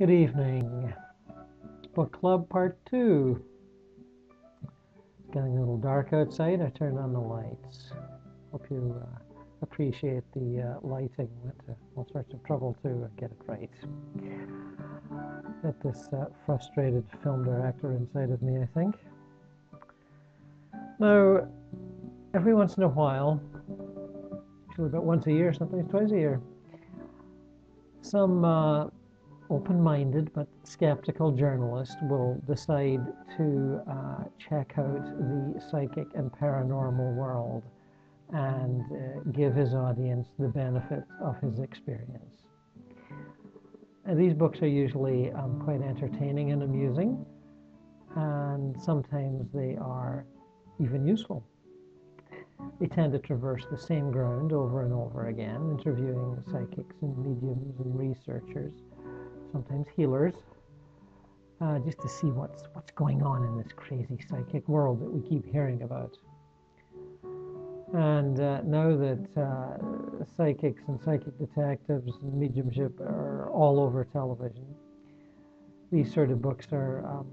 Good evening. Book Club Part 2. It's getting a little dark outside. I turned on the lights. Hope you appreciate the lighting. Went to all sorts of trouble to get it right. Got this frustrated film director inside of me, I think. Now, every once in a while, actually about once a year, sometimes twice a year, some open-minded but skeptical journalist will decide to check out the psychic and paranormal world and give his audience the benefit of his experience. And these books are usually quite entertaining and amusing, and sometimes they are even useful. They tend to traverse the same ground over and over again, interviewing psychics and mediums and researchers, sometimes healers, just to see what's going on in this crazy psychic world that we keep hearing about. And now that psychics and psychic detectives and mediumship are all over television, these sort of books are,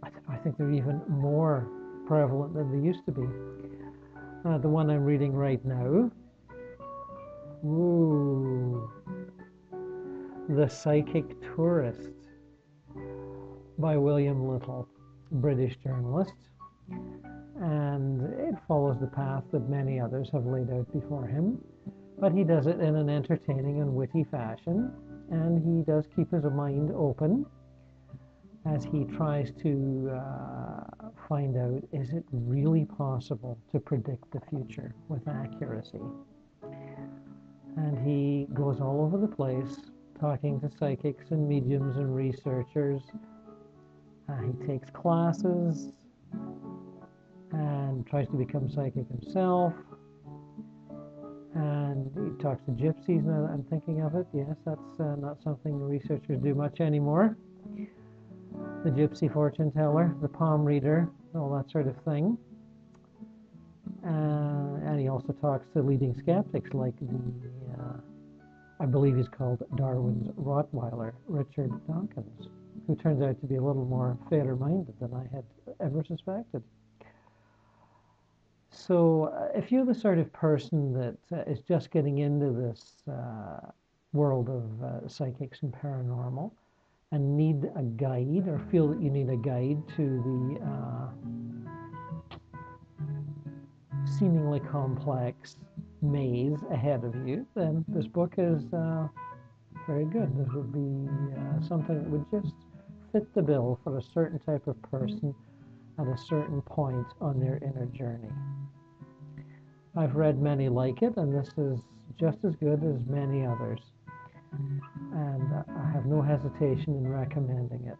I think they're even more prevalent than they used to be. The one I'm reading right now, The Psychic Tourist by William Little, British journalist, and it follows the path that many others have laid out before him, but he does it in an entertaining and witty fashion, and he does keep his mind open as he tries to find out, is it really possible to predict the future with accuracy? And he goes all over the place, talking to psychics and mediums and researchers. He takes classes and tries to become psychic himself. And he talks to gypsies, now that I'm thinking of it. Yes, that's not something researchers do much anymore. The gypsy fortune teller, the palm reader, all that sort of thing. And he also talks to leading skeptics like I believe he's called Darwin's Rottweiler, Richard Dawkins, who turns out to be a little more fair-minded than I had ever suspected. So if you're the sort of person that is just getting into this world of psychics and paranormal, and need a guide, or feel that you need a guide to the seemingly complex maze ahead of you, then this book is very good. This would be something that would just fit the bill for a certain type of person at a certain point on their inner journey. I've read many like it, and this is just as good as many others. And I have no hesitation in recommending it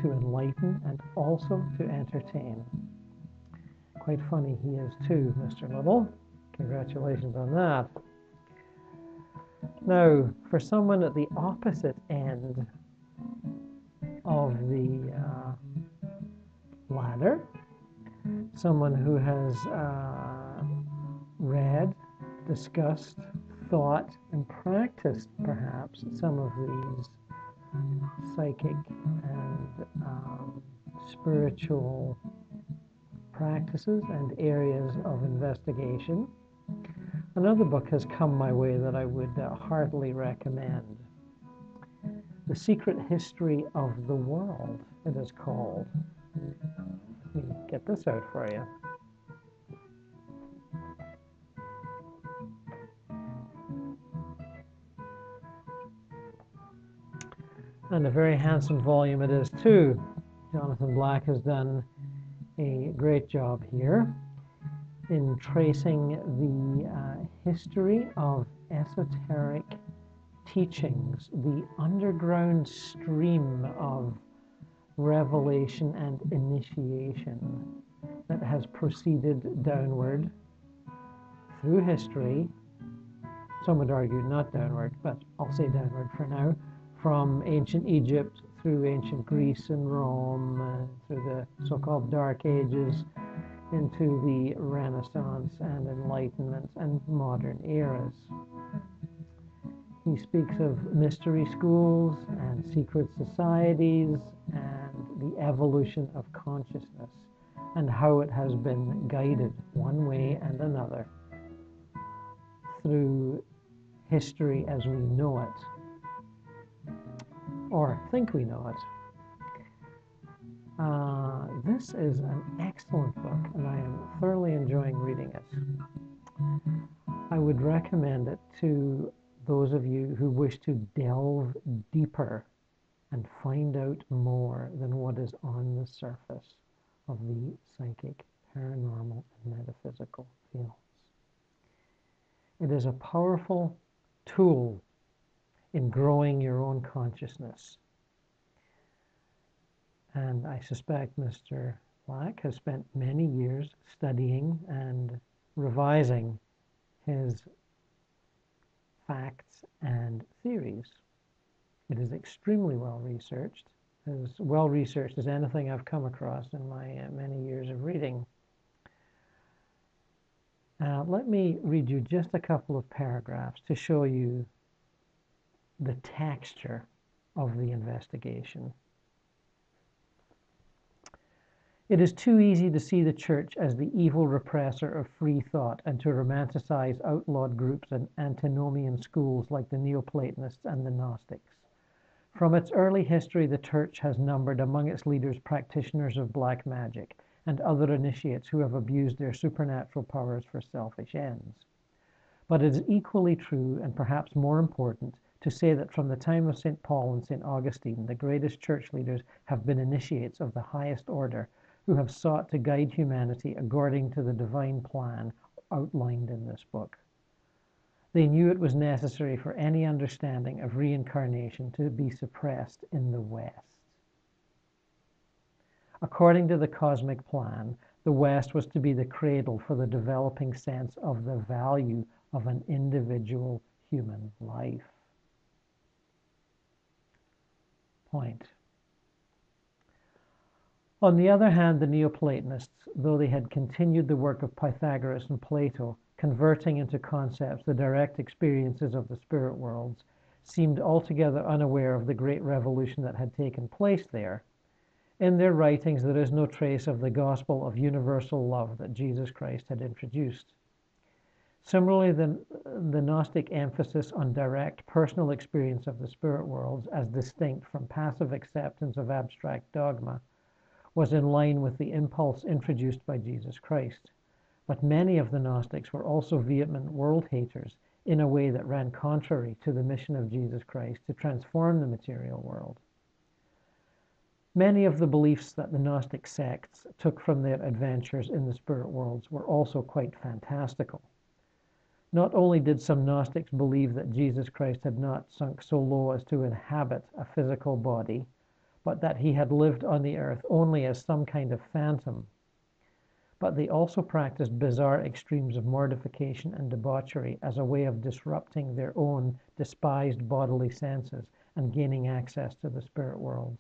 to enlighten and also to entertain. Quite funny he is too, Mr. Little. Congratulations on that. Now, for someone at the opposite end of the ladder, someone who has read, discussed, thought, and practiced perhaps some of these psychic and spiritual practices and areas of investigation, another book has come my way that I would heartily recommend. The Secret History of the World, it is called. Let me get this out for you. And a very handsome volume it is too. Jonathan Black has done a great job here in tracing the history of esoteric teachings, the underground stream of revelation and initiation that has proceeded downward through history. Some would argue not downward, but I'll say downward for now, from ancient Egypt through ancient Greece and Rome, through the so-called Dark Ages, into the Renaissance and Enlightenment and modern eras. He speaks of mystery schools and secret societies and the evolution of consciousness and how it has been guided one way and another through history as we know it, or think we know it. This is an excellent book, and I am thoroughly enjoying reading it. I would recommend it to those of you who wish to delve deeper and find out more than what is on the surface of the psychic, paranormal, and metaphysical fields. It is a powerful tool in growing your own consciousness. And I suspect Mr. Black has spent many years studying and revising his facts and theories. It is extremely well researched, as well researched as anything I've come across in my many years of reading. Let me read you just a couple of paragraphs to show you the texture of the investigation. It is too easy to see the church as the evil repressor of free thought and to romanticize outlawed groups and antinomian schools like the Neoplatonists and the Gnostics. From its early history, the church has numbered among its leaders practitioners of black magic and other initiates who have abused their supernatural powers for selfish ends. But it is equally true, and perhaps more important, to say that from the time of St. Paul and St. Augustine, the greatest church leaders have been initiates of the highest order who have sought to guide humanity according to the divine plan outlined in this book. They knew it was necessary for any understanding of reincarnation to be suppressed in the West. According to the cosmic plan, the West was to be the cradle for the developing sense of the value of an individual human life. Point. On the other hand, the Neoplatonists, though they had continued the work of Pythagoras and Plato, converting into concepts the direct experiences of the spirit worlds, seemed altogether unaware of the great revolution that had taken place there. In their writings, there is no trace of the gospel of universal love that Jesus Christ had introduced. Similarly, the Gnostic emphasis on direct personal experience of the spirit worlds as distinct from passive acceptance of abstract dogma was in line with the impulse introduced by Jesus Christ. But many of the Gnostics were also vehement world haters in a way that ran contrary to the mission of Jesus Christ to transform the material world. Many of the beliefs that the Gnostic sects took from their adventures in the spirit worlds were also quite fantastical. Not only did some Gnostics believe that Jesus Christ had not sunk so low as to inhabit a physical body, but that he had lived on the earth only as some kind of phantom. But they also practiced bizarre extremes of mortification and debauchery as a way of disrupting their own despised bodily senses and gaining access to the spirit worlds.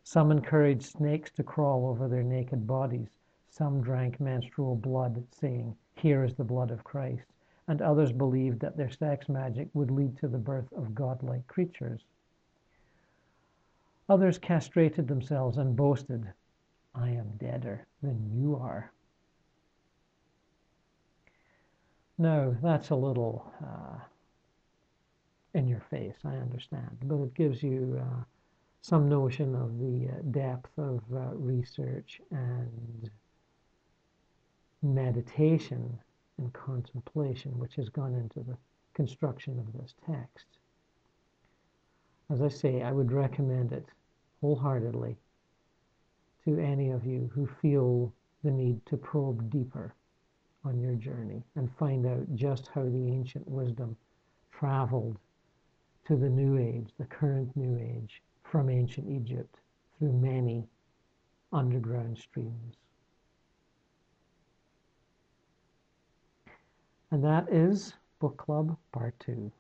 Some encouraged snakes to crawl over their naked bodies. Some drank menstrual blood, saying, "Here is the blood of Christ." And others believed that their sex magic would lead to the birth of godlike creatures. Others castrated themselves and boasted, "I am deader than you are." Now, that's a little in your face, I understand, but it gives you some notion of the depth of research and meditation and contemplation which has gone into the construction of this text. As I say, I would recommend it wholeheartedly to any of you who feel the need to probe deeper on your journey and find out just how the ancient wisdom traveled to the New Age, the current New Age, from ancient Egypt through many underground streams. And that is Book Club Part 2.